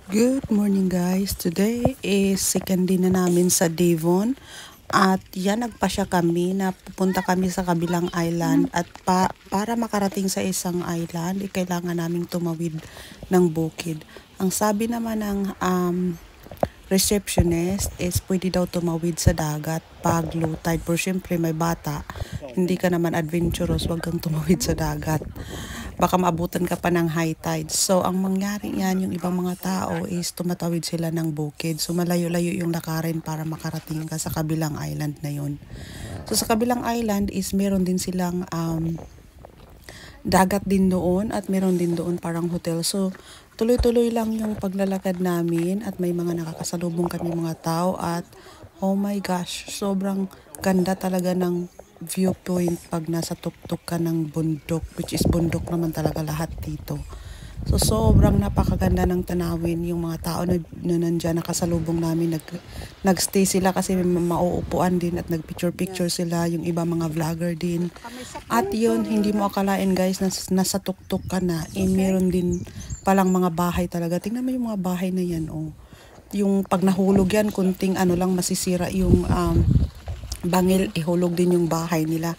Good morning guys. Today is second day na namin sa Devon. At yan, nagpasya kami na pupunta kami sa kabilang island. At para makarating sa isang island, kailangan naming tumawid ng bukid. Ang sabi naman ng receptionist is pwede daw tumawid sa dagat pag low tide. Pero syempre may bata, hindi ka naman adventurous, wag kang tumawid sa dagat. Baka maabutan ka pa ng high tide. So, ang mangyari yan, yung ibang mga tao is tumatawid sila ng bukid. So, malayo-layo yung lakarin para makarating ka sa kabilang island na yun. So, sa kabilang island is meron din silang dagat din doon at meron din doon parang hotel. So, tuloy-tuloy lang yung paglalakad namin at may mga nakakasalubong kami mga tao at oh my gosh, sobrang ganda talaga ng viewpoint pag nasa tuktok ka ng bundok, which is bundok naman talaga lahat dito. So sobrang napakaganda ng tanawin. Yung mga tao na nandyan nakasalubong namin, nagstay sila kasi may mauupuan din at nagpicture-picture sila. Yung iba mga vlogger din. At yun, hindi mo akalain guys, nasa tuktok ka na. Meron din palang mga bahay talaga. Tingnan mo yung mga bahay na yan, oh. Yung pag nahulog yan, kunting ano lang masisira yung bangil, ihulog din yung bahay nila.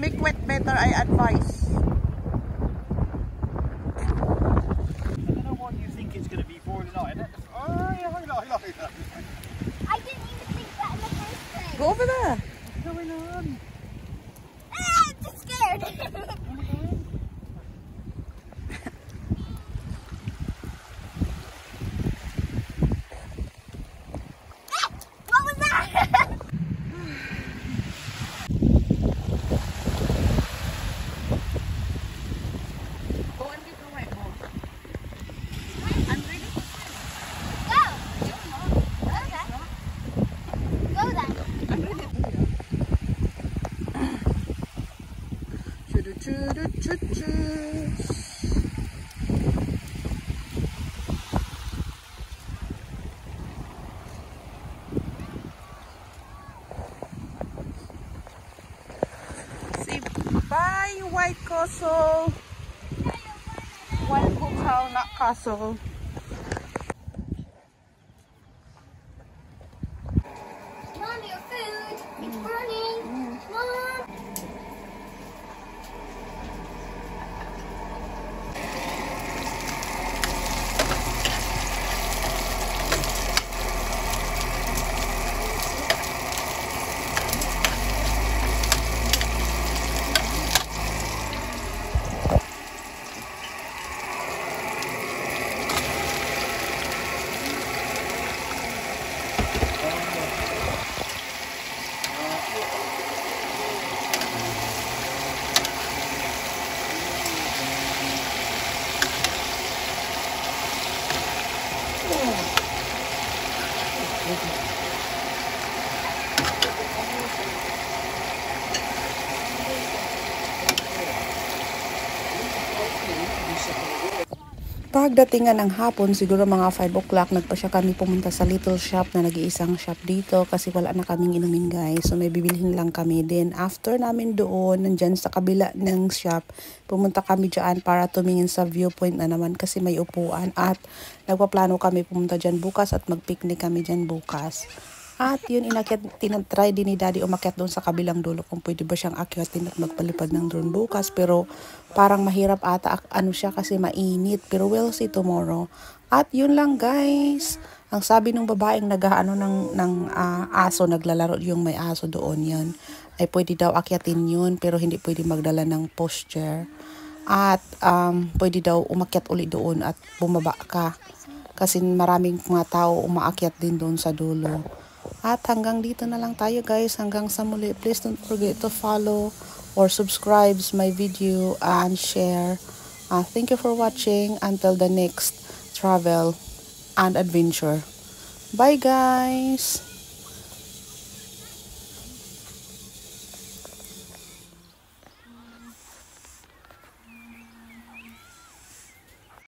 make wet better, I advise. I don't know what you think it's going to be for tonight. Oh, yeah, I didn't even think that in the first place. Go over there. what's going on? I'm just scared. What was that? Go and get the white ball. I'm ready. Go. Okay. Go then. I'm ready. Choo choo choo choo. Say bye, White Castle. White Hotel, not Castle. Mom, your food. It's burning. Mom. Pagdatingan ng hapon, siguro mga 5 o'clock, nagpa siya kami pumunta sa little shop na nag-iisang shop dito kasi wala na kaming inumin guys. So may bibilhin lang kami din. After namin doon, nandyan sa kabila ng shop, pumunta kami dyan para tumingin sa viewpoint na naman kasi may upuan. At nagpaplano kami pumunta dyan bukas at mag-picnic kami dyan bukas. At yun, tinatry din ni Daddy umakyat doon sa kabilang dulo kung pwede ba siyang akyatin at magpalipad ng drone bukas. Pero parang mahirap ata ano siya kasi mainit. Pero we'll see tomorrow. At yun lang guys. Ang sabi ng babaeng nag-ano ng aso, naglalaro yung may aso doon yun. Ay pwede daw akyatin yun pero hindi pwede magdala ng posture. At pwede daw umakyat uli doon at bumaba ka. Kasi maraming mga tao umaakyat din doon sa dulo. At hanggang dito na lang tayo guys. Hanggang sa muli. Please don't forget to follow or subscribe my video and share. Thank you for watching. Until the next travel and adventure. Bye guys!